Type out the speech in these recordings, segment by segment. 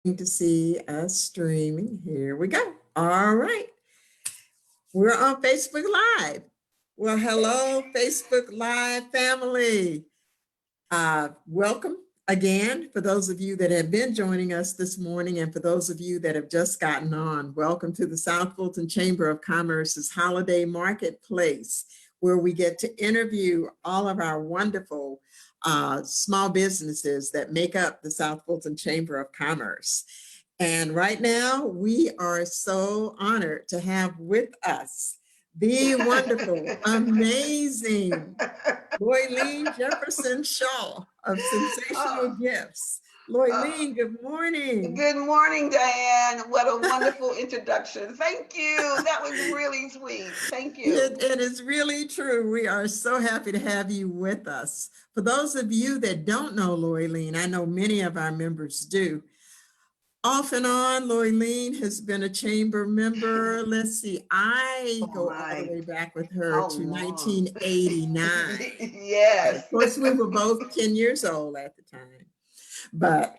To see us streaming. Here we go. All right. We're on Facebook Live. Well, hello, Facebook Live family. Welcome again for those of you that have been joining us this morning, and for those of you that have just gotten on, welcome to the South Fulton Chamber of Commerce's Holiday Marketplace, where we get to interview all of our wonderful small businesses that make up the South Fulton Chamber of Commerce. And right now, we are so honored to have with us the wonderful, amazing Loylene Jefferson-Shaw of Sensational Gifts. Loylene, good morning. Good morning, Diane. What a wonderful introduction. Thank you. That was really sweet. Thank you. It is really true. We are so happy to have you with us. For those of you that don't know Loylene, I know many of our members do. Off and on, Loylene has been a chamber member. Let's see, I go all the way back with her to 1989. Yes. Of course, we were both 10 years old at the time, but,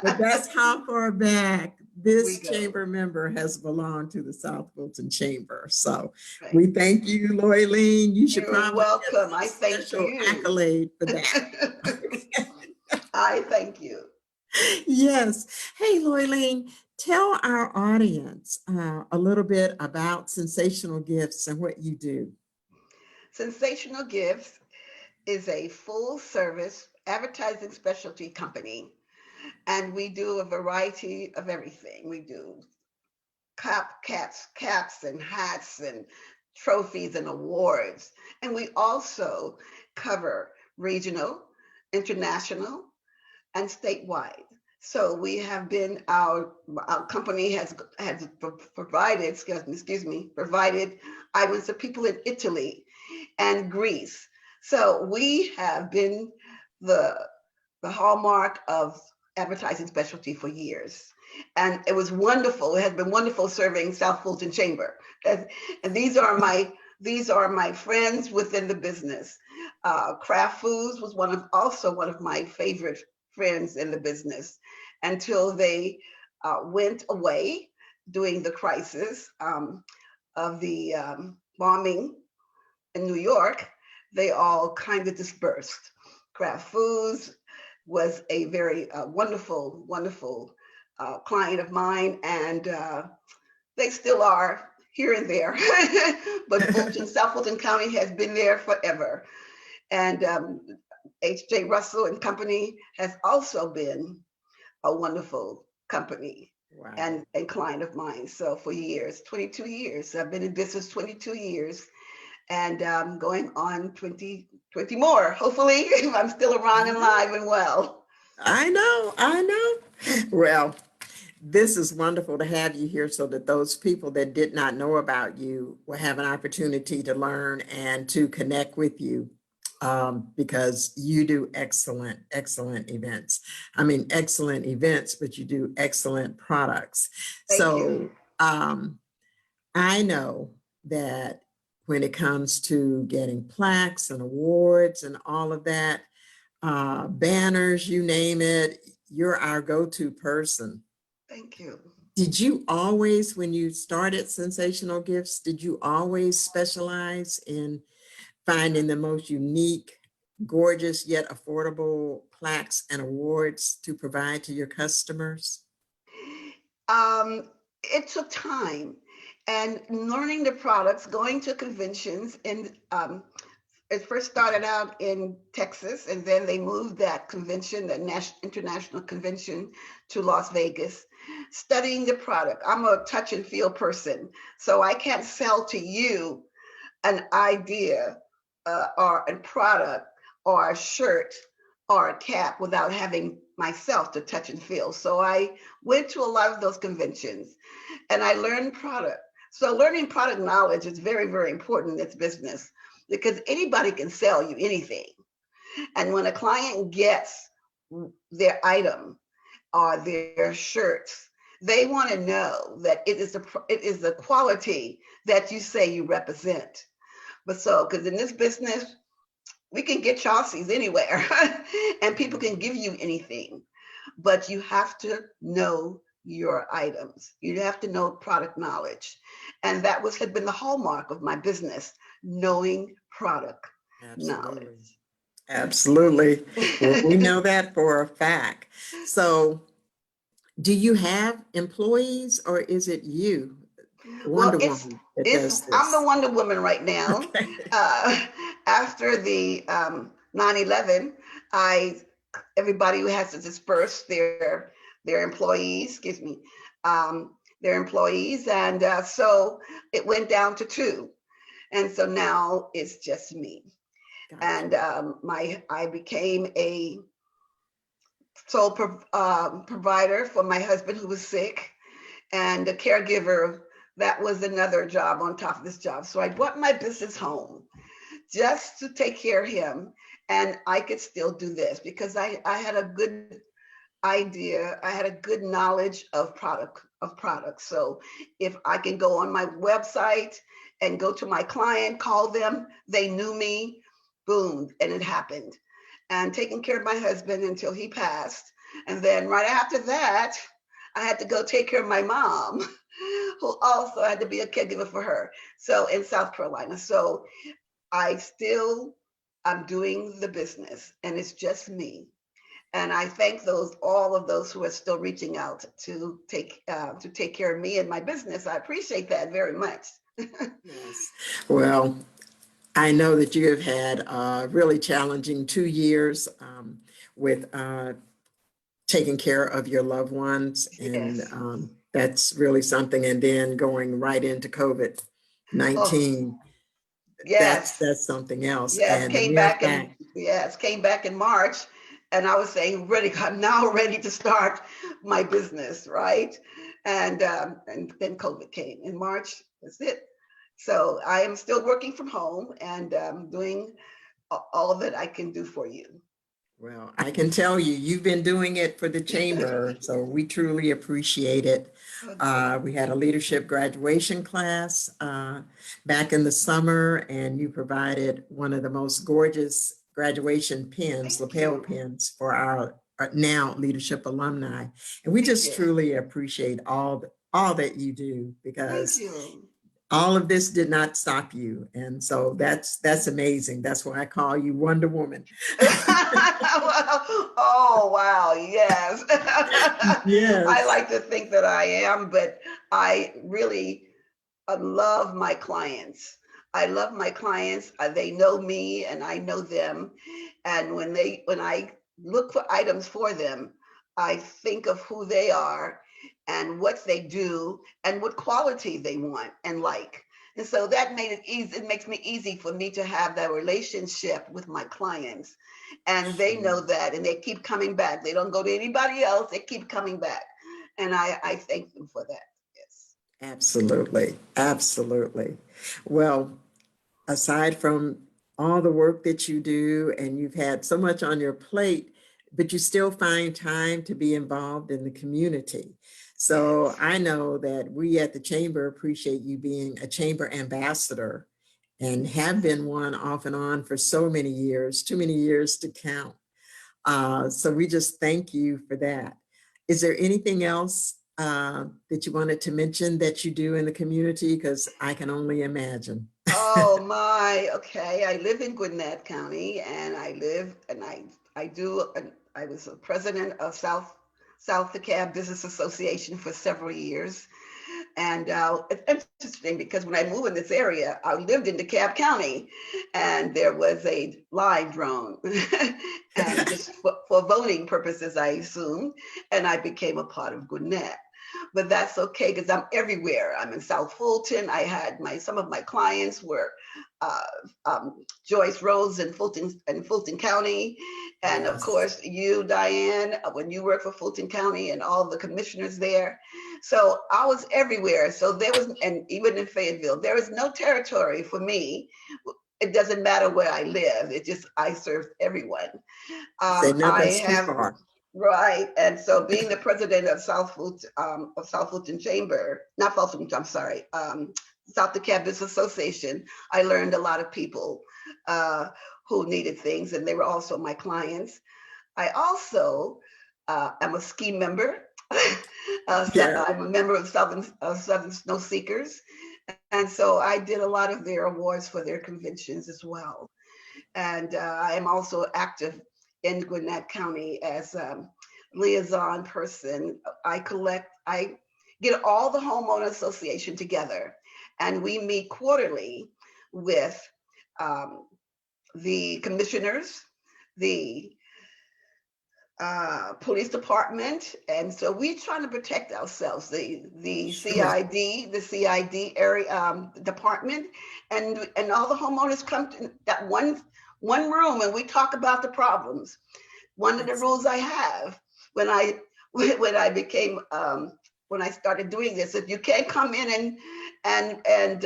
but that's how far back this chamber member has belonged to the South Fulton Chamber. So we thank you, Loylene. You should probably welcome. Get a special accolade for that. I thank you. Yes. Hey, Loylene, tell our audience a little bit about Sensational Gifts and what you do. Sensational Gifts is a full-service advertising specialty company, and we do a variety of everything. We do caps and hats and trophies and awards, and we also cover regional, international, and statewide. So we have been, our company has provided, provided items to people in Italy and Greece. So we have been the hallmark of advertising specialty for years. And it was wonderful. It has been wonderful serving South Fulton Chamber. And these are my friends within the business. Kraft Foods was also one of my favorite friends in the business, until they went away during the crisis of the bombing in New York. They all kind of dispersed. Kraft Foods was a very wonderful client of mine, and they still are here and there. But South Fulton County has been there forever. And H.J. Russell and Company has also been a wonderful company. Wow. and client of mine. So for years, 22 years, I've been in business 22 years, and going on 20 more, hopefully, if I'm still around and alive and well. I know. Well, this is wonderful to have you here so that those people that did not know about you will have an opportunity to learn and to connect with you. Because you do excellent events. I mean, excellent events, but you do excellent products. Thank you. I know that when it comes to getting plaques and awards and all of that, banners, you name it, you're our go-to person. Thank you. Did you always, when you started Sensational Gifts, did you always specialize in finding the most unique, gorgeous, yet affordable plaques and awards to provide to your customers? It took time, and learning the products, going to conventions, and it first started out in Texas, and then they moved that convention, the international convention, to Las Vegas. Studying the product. I'm a touch and feel person, so I can't sell to you an idea or a product or a shirt or a cap without having myself to touch and feel. So I went to a lot of those conventions, and I learned product. So learning product knowledge is very, very important in this business, because anybody can sell you anything. And when a client gets their item or their shirts, they want to know that it is the quality that you say you represent. But so, because in this business, we can get Chelsea's anywhere and people can give you anything. but you have to know your items. You have to know product knowledge. And that had been the hallmark of my business, knowing product knowledge. Absolutely. Absolutely. Well, we know that for a fact. So, do you have employees or is it you, Well, Wonder Woman, that it's does I'm the this? Wonder Woman right now. Okay. Uh, after the 9/11, I everybody who has to disperse their employees, excuse me, their employees, and so it went down to two, and so now it's just me. Gotcha. And I became a sole provider for my husband who was sick, and a caregiver. That was another job on top of this job. So I brought my business home just to take care of him. And I could still do this because I had a good idea. I had a good knowledge of products. So if I can go on my website and go to my client, call them, they knew me, boom, and it happened. And taking care of my husband until he passed. And then right after that, I had to go take care of my mom, who also had to be a caregiver for her. So in South Carolina. So I still I'm doing the business and it's just me. And I thank all of those who are still reaching out to take care of me and my business. I appreciate that very much. Yes. Well, I know that you have had a really challenging 2 years with taking care of your loved ones, and Yes. that's really something. And then going right into Oh, COVID-19, yes. that's something else. Yes. And the mere fact, Came back in March, and I was saying, ready. I'm now ready to start my business, right? And then COVID came in March. That's it. So I am still working from home and doing all that I can do for you. well, I can tell you, you've been doing it for the chamber, so we truly appreciate it. Oh, good. We had a leadership graduation class back in the summer, and you provided one of the most gorgeous graduation pins, Thank lapel you. pins, for our now leadership alumni. And we Thank just you. truly appreciate all that you do, Thank because you. all of this did not stop you. And so that's amazing. That's why I call you Wonder Woman. Oh, wow. Yes. I Yes. like to think that I am, but I really love my clients. I love my clients. They know me and I know them. And when I look for items for them, I think of who they are and what they do and what quality they want and like. And so that made it easy. It makes me easy for me to have that relationship with my clients. And they know that and they keep coming back. They don't go to anybody else. They keep coming back. And I thank them for that. Yes. Absolutely. Absolutely. Well, aside from all the work that you do, and you've had so much on your plate, but you still find time to be involved in the community. So Yes. I know that we at the Chamber appreciate you being a Chamber ambassador, and have been one off and on for so many years, too many years to count. So we just thank you for that. Is there anything else that you wanted to mention that you do in the community? Because I can only imagine. Oh my, okay. I live in Gwinnett County and I do I was a president of South DeKalb Business Association for several years. And it's interesting because when I moved in this area, I lived in DeKalb County and there was a live drone and just for voting purposes, I assumed, and I became a part of Gwinnett. But that's okay because I'm everywhere. I'm in South Fulton. I had some of my clients were uh, Joyce Rose in Fulton County, and of Yes. course you, Diane, when you work for Fulton County and all the commissioners there. So I was everywhere. So there was, and even in Fayetteville, there is no territory for me. It doesn't matter where I live. It just I serve everyone. Say I nothing's too have far. right, and so being the president of South Fulton Chamber, not Fulton, I'm sorry, South DeKalb Business Association, I learned a lot of people uh, who needed things, and they were also my clients. I also I'm a ski member. Yeah. I'm a member of Southern Snow Seekers. And so I did a lot of their awards for their conventions as well. And I am also active in Gwinnett County as a liaison person. I get all the homeowner association together, and we meet quarterly with um, the commissioners, the police department, and so we trying to protect ourselves. The Sure. CID area department, and all the homeowners come to that one room, and we talk about the problems. One of the That's rules I have when I when I became when I started doing this, if you can't come in and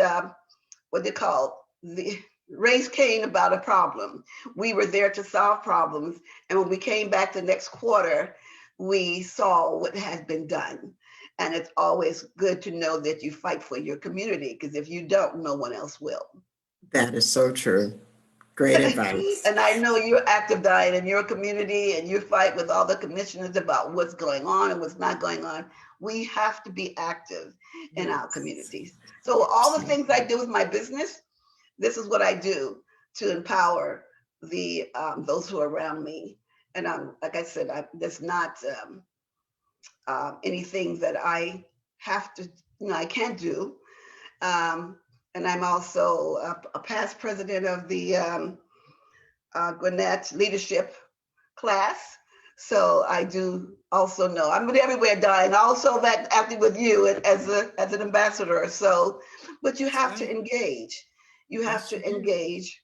what they call the raise Cain about a problem. We were there to solve problems. And when we came back the next quarter, we saw what has been done. And it's always good to know that you fight for your community, because if you don't, no one else will. that is so true. Great advice. And I know you're active, Diane, in your community, and you fight with all the commissioners about what's going on and what's not going on. We have to be active in our Yes. communities. So all the things I Absolutely. do with my business, this is what I do to empower the those who are around me. And like I said, there's not anything that I have to, I can't do. Um, and I'm also a past president of the Gwinnett Leadership class. So I do also know I'm everywhere, Diane. Also that acting with you as an ambassador. So, but you That's have to right. engage. You have Yes, you to do. engage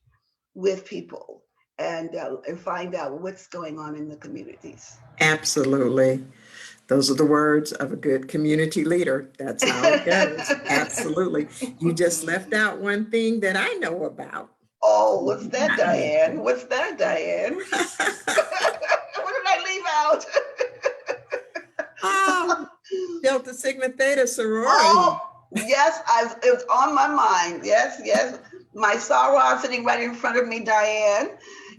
with people and find out what's going on in the communities. Absolutely. Those are the words of a good community leader. That's how it goes. Absolutely. You just left out one thing that I know about. Oh, You what's did that, not Diane? mention. What's that, Diane? What did I leave out? Oh, Delta Sigma Theta sorority. Oh, yes, it was on my mind. Yes, yes. My soror sitting right in front of me, Diane.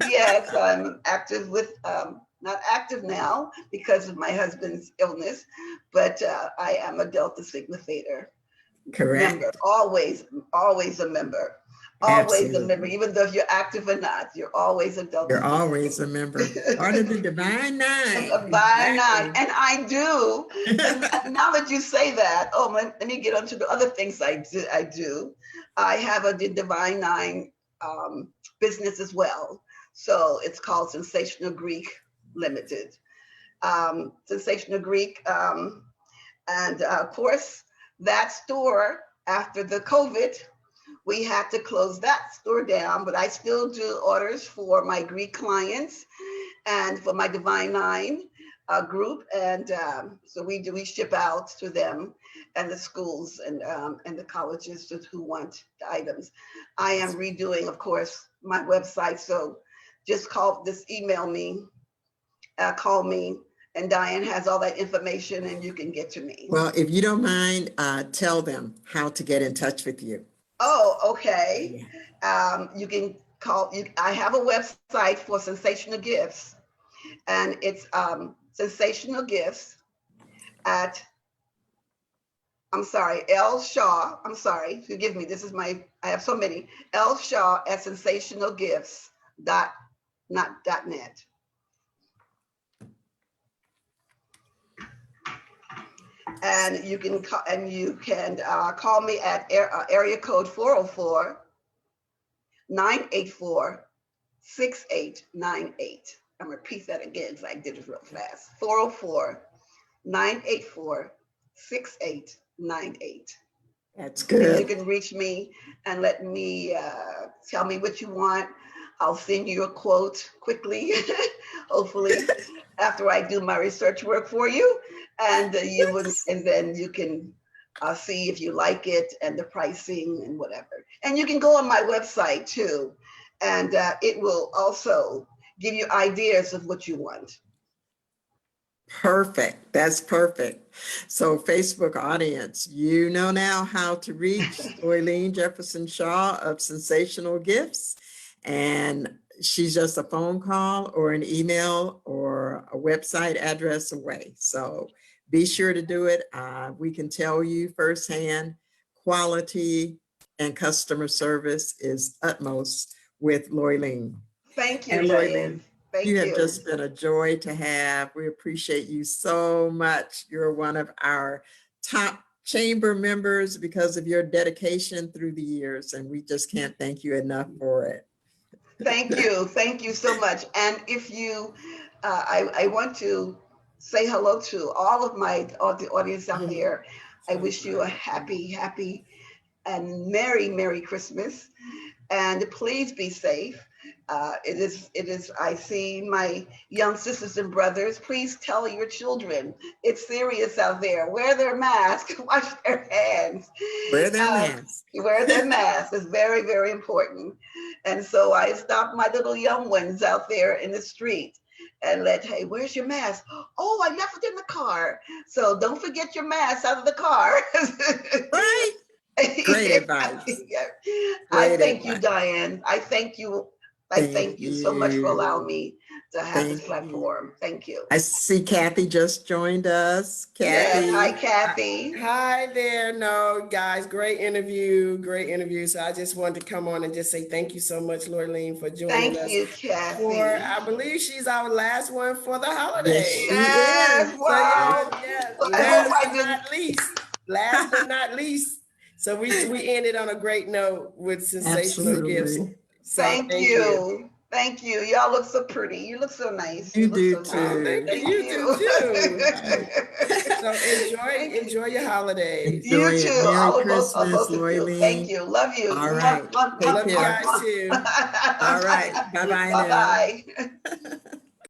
Yes, I'm active with, not active now because of my husband's illness, but I am a Delta Sigma Theta member. Correct. Always a member. Always a member. Absolutely. Even though if you're active or not, you're always a Delta You're Sigma always a member, part of the Divine Nine. by nine, Exactly. and I do. And now that you say that, oh, let me get onto the other things I do. I have a Divine Nine business as well. So it's called Sensational Greek Limited. Sensational Greek, and of course, that store after the COVID, we had to close that store down, but I still do orders for my Greek clients and for my Divine Nine group, and so we ship out to them and the schools and the colleges who want the items. I am redoing, of course, my website, so just email me, call me, and Diane has all that information, and you can get to me. Well, if you don't mind, tell them how to get in touch with you. Oh, okay. Yeah. You can call. I have a website for Sensational Gifts, and it's Sensational Gifts at, I'm sorry, L Shaw. I'm sorry, forgive me. I have so many. L Shaw at Sensational Gifts dot not dot net. And you can call me at area code 404 984 6898. I'm gonna repeat that again because I did it real fast. 404 984 6898. That's And you good. can reach me and let me tell me what you want. I'll send you a quote quickly, hopefully, after I do my research work for you, and and then you can see if you like it and the pricing and whatever. And you can go on my website too, and it will also give you ideas of what you want. Perfect. That's perfect. So, Facebook audience, you know now how to reach Loylene Jefferson-Shaw of Sensational Gifts. And she's just a phone call or an email or a website address away. So be sure to do it. We can tell you firsthand, quality and customer service is utmost with Loylene. Thank you, And Diane. Loylene, you Thank have you. just been a joy to have. We appreciate you so much. You're one of our top chamber members because of your dedication through the years, and we just can't thank you enough for it. Thank you. Thank you so much. And if you, I want to say hello to all of the audience out there. I wish you a happy and Merry Christmas. And please be safe. It is, I see my young sisters and brothers, please tell your children it's serious out there. Wear their masks, wash their hands. Wear their masks. Wear their masks is very important. And so I stopped my little young ones out there in the street and hey, where's your mask? Oh, I left it in the car. So don't forget your mask out of the car. Right. Great advice. I thank you, Diane. I thank you. I thank you so much for allowing me to have this platform. Thank you. I see Kathy just joined us. Kathy. Yes, hi, Kathy. Hi there. No, guys, great interview. So I just wanted to come on and just say thank you so much, Loylene, for joining us. Thank you, Kathy. I believe she's our last one for the holidays. Yes, wow. So last but not least. So we ended on a great note with sensational gifts. So thank you. Thank you. Y'all look so pretty. You look so nice. You look do so too. Nice. Thank you. You do too. So enjoy your holidays. Enjoy you too. Merry Christmas, Loylene. Thank you. Love you. All right. Love you guys too. All right. Bye-bye now. Bye-bye.